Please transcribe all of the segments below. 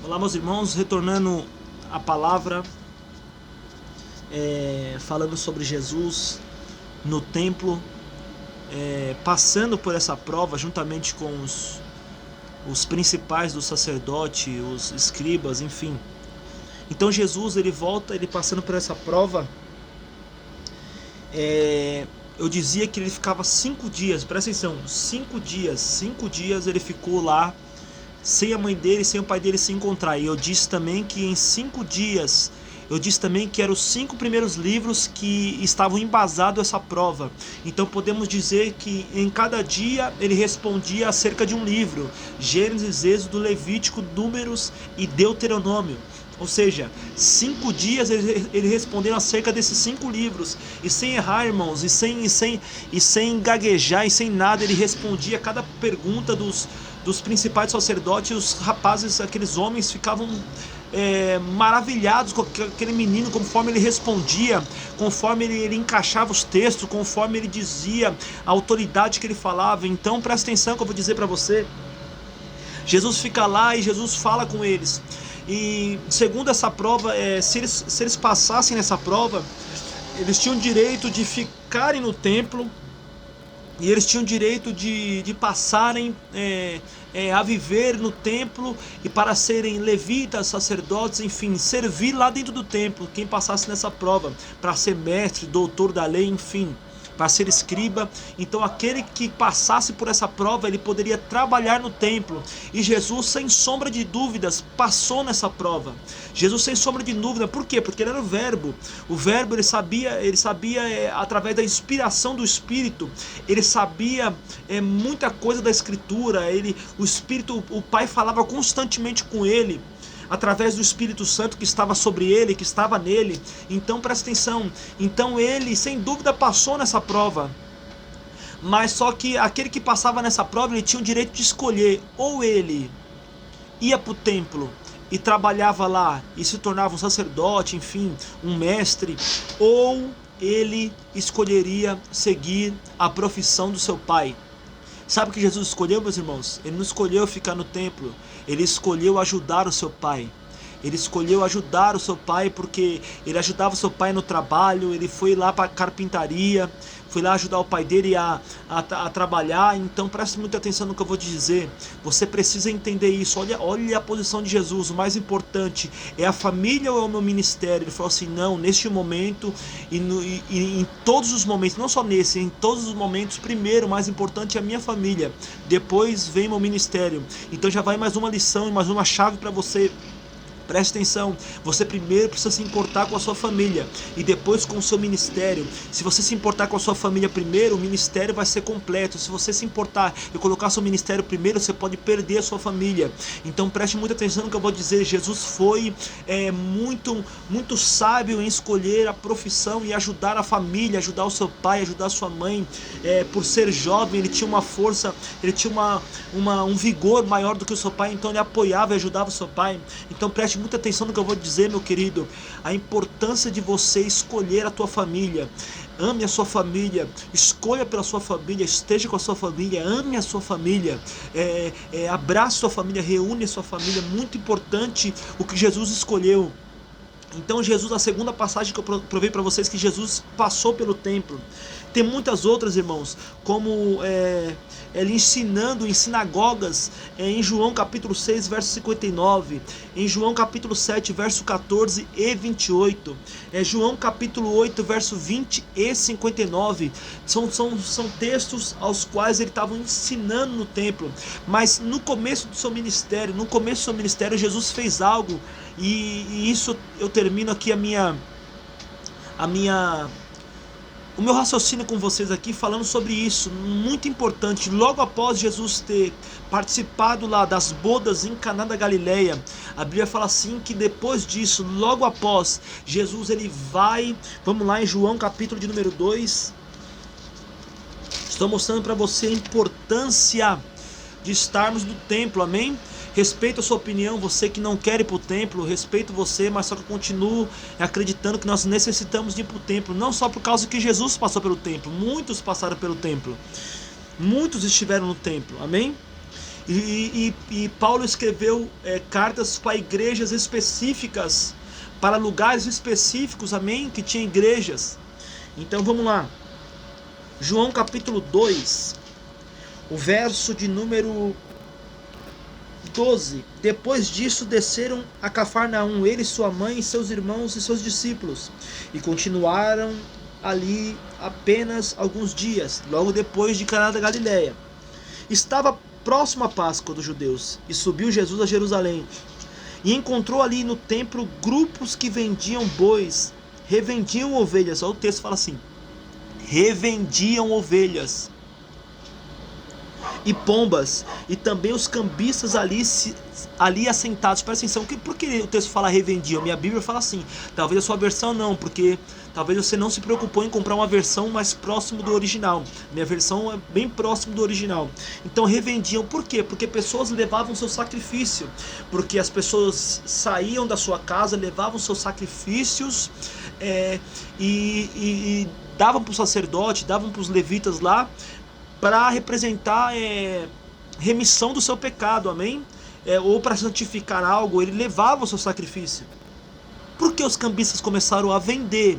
Olá, meus irmãos, retornando a palavra, falando sobre Jesus no templo, passando por essa prova juntamente com os principais do sacerdote, os escribas, enfim. Então Jesus, ele volta, ele passando por essa prova, eu dizia que ele ficava 5 dias, presta atenção, 5 dias ele ficou lá, sem a mãe dele, sem o pai dele se encontrar. E eu disse também que em 5 dias, eu disse também que eram os 5 primeiros livros que estavam embasados essa prova. Então podemos dizer que em cada dia ele respondia acerca de um livro: Gênesis, Êxodo, Levítico, Números e Deuteronômio. Ou seja, 5 dias ele respondendo acerca desses 5 livros. E sem errar, irmãos, e sem gaguejar, e sem nada, ele respondia a cada pergunta dos principais sacerdotes. E os rapazes, aqueles homens, ficavam maravilhados com aquele menino, conforme ele respondia, conforme ele encaixava os textos, conforme ele dizia a autoridade que ele falava. Então presta atenção que eu vou dizer para você. Jesus fica lá e Jesus fala com eles. E segundo essa prova, se eles passassem nessa prova, eles tinham direito de ficarem no templo, e eles tinham direito de passarem a viver no templo, e para serem levitas, sacerdotes, enfim, servir lá dentro do templo, quem passasse nessa prova, para ser mestre, doutor da lei, enfim, para ser escriba. Então aquele que passasse por essa prova, ele poderia trabalhar no templo. E Jesus, sem sombra de dúvidas, passou nessa prova. Jesus, sem sombra de dúvida, por quê? Porque ele era o verbo. O verbo, ele sabia através da inspiração do Espírito, ele sabia muita coisa da Escritura. O Espírito, o Pai falava constantemente com ele, através do Espírito Santo que estava sobre ele, que estava nele. Então presta atenção, então ele sem dúvida passou nessa prova. Mas só que aquele que passava nessa prova, ele tinha o direito de escolher: ou ele ia para o templo e trabalhava lá e se tornava um sacerdote, enfim, um mestre, ou ele escolheria seguir a profissão do seu pai. Sabe o que Jesus escolheu, meus irmãos? Ele não escolheu ficar no templo, ele escolheu ajudar o seu pai. Ele escolheu ajudar o seu pai porque ele ajudava o seu pai no trabalho. Ele foi lá para a carpintaria, foi lá ajudar o pai dele a trabalhar. Então preste muita atenção no que eu vou te dizer. Você precisa entender isso. Olha a posição de Jesus. O mais importante é a família ou é o meu ministério? Ele falou assim: não, neste momento e em todos os momentos, não só nesse, em todos os momentos, primeiro, o mais importante é a minha família, depois vem meu ministério. Então já vai mais uma lição e mais uma chave para você. Preste atenção, você primeiro precisa se importar com a sua família e depois com o seu ministério. Se você se importar com a sua família primeiro, o ministério vai ser completo. Se você se importar e colocar seu ministério primeiro, você pode perder a sua família. Então preste muita atenção no que eu vou dizer. Jesus foi muito sábio em escolher a profissão e ajudar a família, ajudar o seu pai, ajudar a sua mãe. Por ser jovem, ele tinha uma força, ele tinha um vigor maior do que o seu pai, então ele apoiava e ajudava o seu pai. Então preste muita atenção no que eu vou dizer, meu querido. A importância de você escolher a tua família. Ame a sua família, escolha pela sua família, esteja com a sua família, ame a sua família, abrace a sua família, reúne a sua família. Muito importante o que Jesus escolheu. Então Jesus, a segunda passagem que eu provei para vocês, que Jesus passou pelo templo. Tem muitas outras, irmãos, como ele ensinando em sinagogas, em João capítulo 6, verso 59, em João capítulo 7, verso 14 e 28, João capítulo 8, verso 20 e 59, são textos aos quais ele estava ensinando no templo. Mas no começo do seu ministério, Jesus fez algo, e isso eu termino aqui o meu raciocínio com vocês aqui, falando sobre isso, muito importante. Logo após Jesus ter participado lá das bodas em Caná da Galileia, a Bíblia fala assim que depois disso, logo após, Jesus ele vai, vamos lá em João capítulo de número 2, estou mostrando para você a importância de estarmos no templo, amém? Respeito a sua opinião, você que não quer ir para o templo, respeito você, mas só que eu continuo acreditando que nós necessitamos de ir para o templo, não só por causa que Jesus passou pelo templo, muitos passaram pelo templo, muitos estiveram no templo, amém? E Paulo escreveu cartas para igrejas específicas, para lugares específicos, amém? Que tinha igrejas. Então vamos lá, João capítulo 2, o verso de número 12. Depois disso desceram a Cafarnaum, ele, sua mãe, seus irmãos e seus discípulos, e continuaram ali apenas alguns dias. Logo depois de Caná da Galileia, estava próximo à Páscoa dos judeus, e subiu Jesus a Jerusalém, e encontrou ali no templo grupos que vendiam bois, revendiam ovelhas. Olha o texto, fala assim: revendiam ovelhas e pombas, e também os cambistas ali assentados. Presta atenção, por que o texto fala revendiam? Minha Bíblia fala assim, talvez a sua versão não, porque talvez você não se preocupou em comprar uma versão mais próximo do original. Minha versão é bem próximo do original. Então revendiam, por quê? Porque pessoas levavam seu sacrifício, porque as pessoas saíam da sua casa, levavam seus sacrifícios e davam para o sacerdote, davam para os levitas lá, para representar remissão do seu pecado, amém? Ou para santificar algo, ele levava o seu sacrifício. Por que os cambistas começaram a vender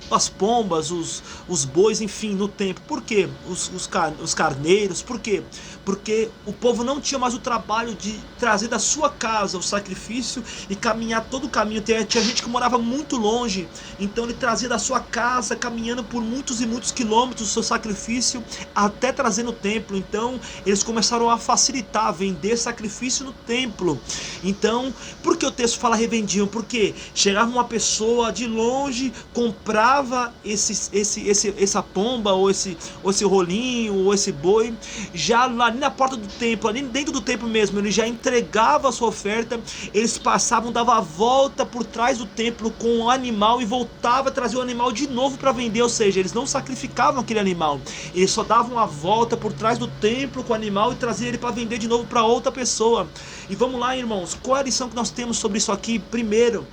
as pombas, os bois, enfim, no templo? Por quê? Os carneiros, por quê? Porque o povo não tinha mais o trabalho de trazer da sua casa o sacrifício e caminhar todo o caminho. Tinha gente que morava muito longe, então ele trazia da sua casa, caminhando por muitos e muitos quilômetros, o seu sacrifício até trazer no templo. Então eles começaram a facilitar, vender sacrifício no templo. Então, por que o texto fala revendiam? Porque chegava uma pessoa de longe, comprava essa pomba, ou esse rolinho, ou esse boi, já ali na porta do templo, ali dentro do templo mesmo, ele já entregava a sua oferta. Eles passavam, davam a volta por trás do templo com o animal e voltava a trazer o animal de novo para vender. Ou seja, eles não sacrificavam aquele animal, eles só davam a volta por trás do templo com o animal e traziam ele para vender de novo para outra pessoa. E vamos lá, irmãos, qual é a lição que nós temos sobre isso aqui? Primeiro,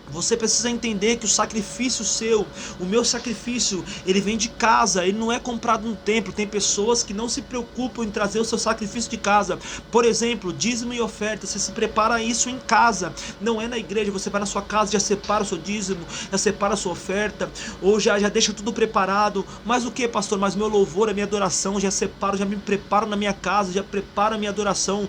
você precisa entender que o sacrifício seu, o meu sacrifício, ele vem de casa, ele não é comprado no templo. Tem pessoas que não se preocupam em trazer o seu sacrifício de casa. Por exemplo, dízimo e oferta, você se prepara isso em casa, não é na igreja. Você vai na sua casa, já separa o seu dízimo, já separa a sua oferta, ou já deixa tudo preparado. Mas o que, pastor? Mas meu louvor, a minha adoração, já separo, já me preparo na minha casa, já preparo a minha adoração.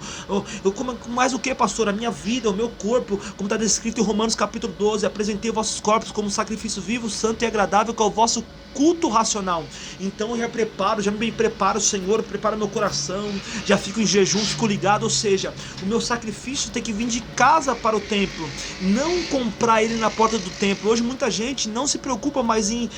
Mas o que, pastor? A minha vida, o meu corpo, como está descrito em Romanos capítulo 12, apresentei vossos corpos como sacrifício vivo, santo e agradável, que é o vosso culto racional. Então eu já me preparo, Senhor, prepara meu coração, já fico em jejum, fico ligado. Ou seja, o meu sacrifício tem que vir de casa para o templo, não comprar ele na porta do templo. Hoje muita gente não se preocupa mais em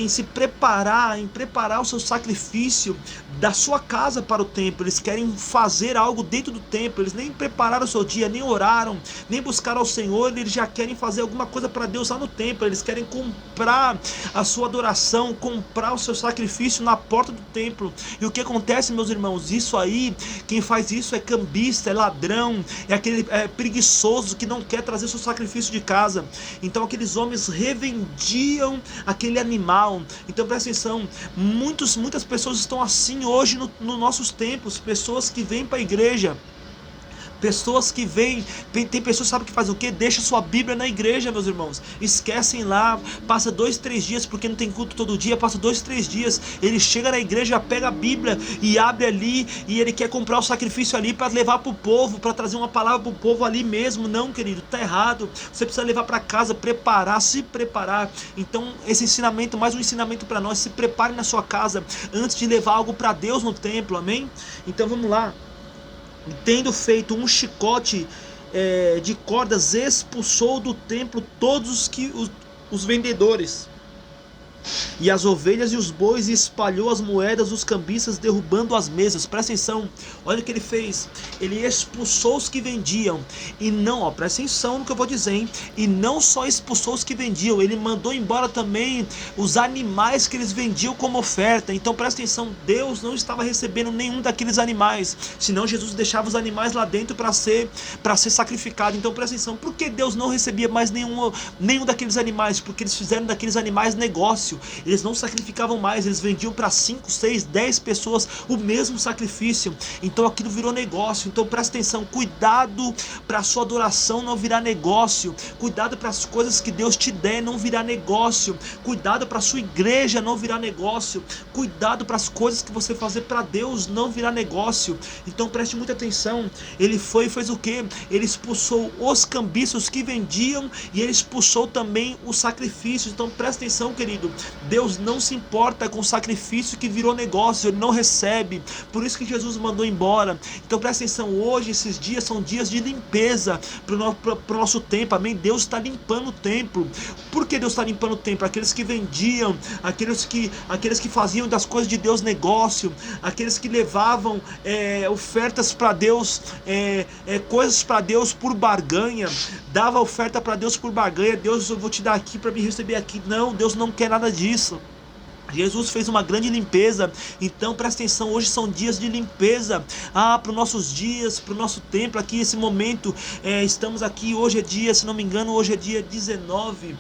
se preparar, em preparar o seu sacrifício da sua casa para o templo. Eles querem fazer algo dentro do templo, eles nem prepararam o seu dia, nem oraram, nem buscaram ao Senhor, eles já querem fazer alguma coisa para Deus lá no templo. Eles querem comprar a sua adoração, comprar o seu sacrifício na porta do templo. E o que acontece, meus irmãos? Isso aí, quem faz isso é cambista, é ladrão, é aquele preguiçoso que não quer trazer o seu sacrifício de casa. Então aqueles homens revendiam aquele animal. Então presta atenção, muitas pessoas estão assim hoje nos nossos tempos. Pessoas que vêm para a igreja, pessoas que vêm, tem pessoas, sabe que fazem o que? Deixa sua Bíblia na igreja, meus irmãos, esquecem lá, passa 2-3 dias, porque não tem culto todo dia, passa 2-3 dias, ele chega na igreja, pega a Bíblia e abre ali, e ele quer comprar o sacrifício ali para levar para o povo, para trazer uma palavra para o povo ali mesmo. Não, querido, tá errado. Você precisa levar para casa, se preparar. Então esse ensinamento, mais um ensinamento para nós: se prepare na sua casa antes de levar algo para Deus no templo, amém? Então vamos lá. Tendo feito um chicote de cordas, expulsou do templo todos os vendedores e as ovelhas e os bois, e espalhou as moedas dos cambistas, derrubando as mesas. Presta atenção, olha o que ele fez. Ele expulsou os que vendiam, e não, presta atenção no que eu vou dizer, hein? E não só expulsou os que vendiam, ele mandou embora também os animais que eles vendiam como oferta. Então presta atenção, Deus não estava recebendo nenhum daqueles animais, senão Jesus deixava os animais lá dentro para ser sacrificado. Então presta atenção, por que Deus não recebia mais nenhum daqueles animais? Porque eles fizeram daqueles animais negócio. sacrifício. Eles não sacrificavam mais, eles vendiam para 5, 6, 10 pessoas o mesmo sacrifício. Então aquilo virou negócio. Então presta atenção, cuidado para a sua adoração não virar negócio. Cuidado para as coisas que Deus te der não virar negócio. Cuidado para a sua igreja não virar negócio. Cuidado para as coisas que você fazer para Deus não virar negócio. Então preste muita atenção. Ele foi e fez o que? Ele expulsou os cambistas que vendiam e ele expulsou também os sacrifícios. Então presta atenção, querido. Deus não se importa com o sacrifício que virou negócio. Ele não recebe. Por isso que Jesus mandou embora. Então presta atenção. Hoje esses dias são dias de limpeza para o nosso templo. Amém? Deus está limpando o templo. Por que Deus está limpando o templo? Aqueles que vendiam, aqueles que faziam das coisas de Deus negócio, aqueles que levavam ofertas para Deus, coisas para Deus por barganha, dava oferta para Deus por barganha. Deus, eu vou te dar aqui para me receber aqui. Não, Deus não quer nada disso. Jesus fez uma grande limpeza. Então presta atenção, hoje são dias de limpeza para os nossos dias, para o nosso templo aqui, esse momento. Estamos aqui, hoje é dia, se não me engano, hoje é dia 19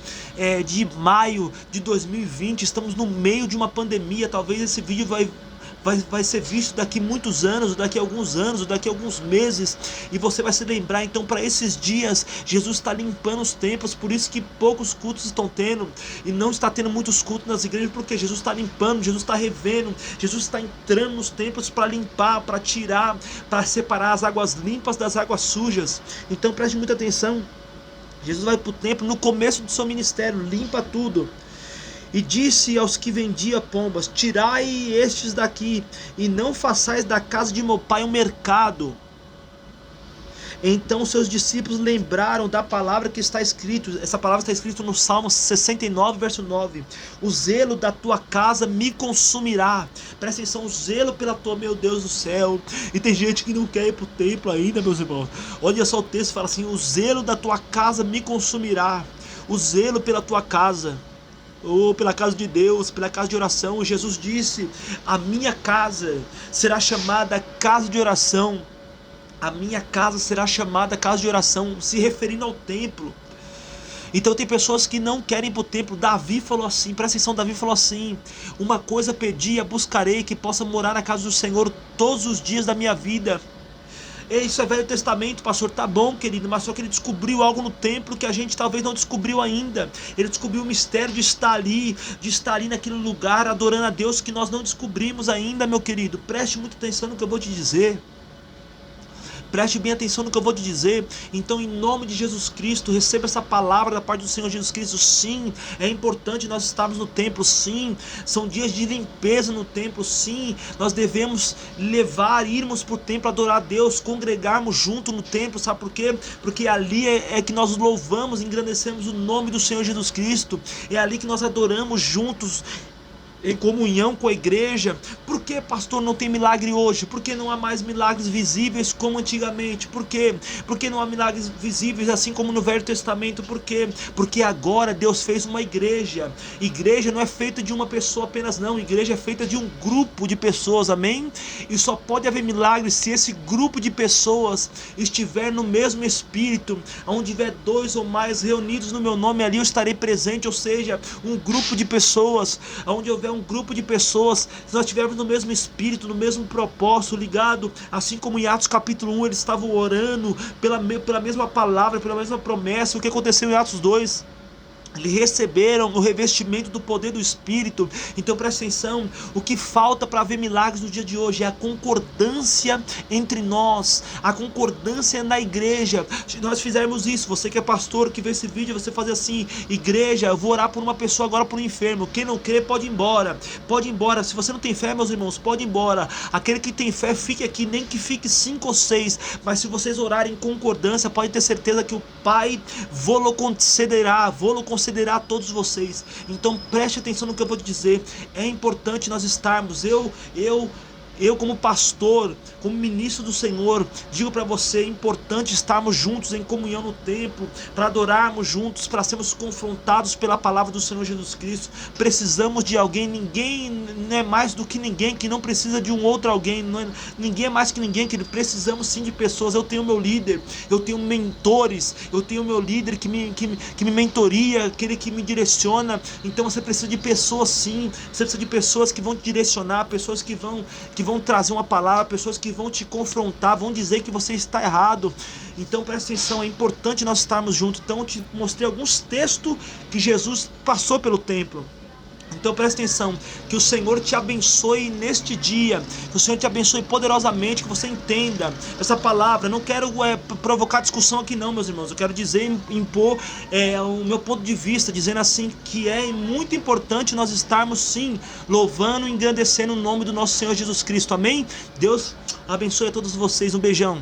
de maio de 2020. Estamos no meio de uma pandemia. Talvez esse vídeo vai ser visto daqui muitos anos, daqui a alguns anos, daqui a alguns meses, e você vai se lembrar. Então para esses dias, Jesus está limpando os templos. Por isso que poucos cultos estão tendo, e não está tendo muitos cultos nas igrejas, porque Jesus está limpando, Jesus está revendo, Jesus está entrando nos templos para limpar, para tirar, para separar as águas limpas das águas sujas. Então preste muita atenção. Jesus vai para o templo no começo do seu ministério, limpa tudo. E disse aos que vendiam pombas: tirai estes daqui, e não façais da casa de meu pai um mercado. Então seus discípulos lembraram da palavra que está escrito. Essa palavra está escrita no Salmo 69, verso 9. O zelo da tua casa me consumirá. Presta atenção, o zelo pela tua, meu Deus do céu. E tem gente que não quer ir para o templo ainda, meus irmãos. Olha só, o texto fala assim: o zelo da tua casa me consumirá. O zelo pela tua casa, ou pela casa de Deus, pela casa de oração. Jesus disse: a minha casa será chamada casa de oração. A minha casa será chamada casa de oração, se referindo ao templo. Então tem pessoas que não querem ir para o templo. Davi falou assim, presta atenção, Davi falou assim: uma coisa pedi, buscarei, que possa morar na casa do Senhor todos os dias da minha vida. Isso é Velho Testamento, pastor. Tá bom, querido, mas só que ele descobriu algo no templo que a gente talvez não descobriu ainda. Ele descobriu o mistério de estar ali naquele lugar, adorando a Deus, que nós não descobrimos ainda, meu querido. Preste muita atenção no que eu vou te dizer. Preste bem atenção no que eu vou te dizer. Então, em nome de Jesus Cristo, receba essa palavra da parte do Senhor Jesus Cristo. Sim, é importante nós estarmos no templo. Sim, são dias de limpeza no templo. Sim, nós devemos irmos para o templo adorar a Deus, congregarmos junto no templo. Sabe por quê? Porque ali é que nós louvamos, engrandecemos o nome do Senhor Jesus Cristo. É ali que nós adoramos juntos, em comunhão com a igreja. Por que, pastor, não tem milagre hoje? Por que não há mais milagres visíveis como antigamente? Por quê? Porque não há milagres visíveis assim como no Velho Testamento? Por quê? Porque agora Deus fez uma igreja. Igreja não é feita de uma pessoa apenas, não. Igreja é feita de um grupo de pessoas, amém? E só pode haver milagres se esse grupo de pessoas estiver no mesmo espírito. Onde tiver 2 ou mais reunidos no meu nome, ali eu estarei presente. Ou seja, um grupo de pessoas, onde houver um grupo de pessoas, se nós estivermos no mesmo espírito, no mesmo propósito, ligado, assim como em Atos capítulo 1 eles estavam orando pela mesma palavra, pela mesma promessa. O que aconteceu em Atos 2? Eles receberam o revestimento do poder do Espírito. Então presta atenção, o que falta para haver milagres no dia de hoje é a concordância entre nós, a concordância na igreja. Se nós fizermos isso, você que é pastor, que vê esse vídeo, você fazer assim: igreja, eu vou orar por uma pessoa agora, por um enfermo. Quem não crê pode ir embora, pode ir embora. Se você não tem fé, meus irmãos, pode ir embora. Aquele que tem fé, fique aqui, nem que fique 5 ou 6, mas se vocês orarem em concordância, pode ter certeza que o Pai vou-lo concederá a todos vocês. Então preste atenção no que eu vou te dizer. É importante nós estarmos, eu Eu, como pastor, como ministro do Senhor, digo para você, é importante estarmos juntos em comunhão no templo, para adorarmos juntos, para sermos confrontados pela palavra do Senhor Jesus Cristo. Precisamos de alguém, ninguém não é mais do que ninguém, que não precisa de um outro alguém, ninguém é mais que ninguém, que precisamos sim de pessoas. Eu tenho meu líder, eu tenho mentores, eu tenho meu líder que me mentoria, aquele que me direciona. Então você precisa de pessoas sim, você precisa de pessoas que vão te direcionar, pessoas que vão trazer uma palavra, pessoas que vão te confrontar, vão dizer que você está errado. Então presta atenção, é importante nós estarmos juntos. Então eu te mostrei alguns textos que Jesus passou pelo templo. Então presta atenção, que o Senhor te abençoe neste dia, que o Senhor te abençoe poderosamente, que você entenda essa palavra. Não quero provocar discussão aqui não, meus irmãos. Eu quero dizer, impor o meu ponto de vista, dizendo assim que é muito importante nós estarmos sim louvando e engrandecendo o nome do nosso Senhor Jesus Cristo. Amém? Deus abençoe a todos vocês, um beijão.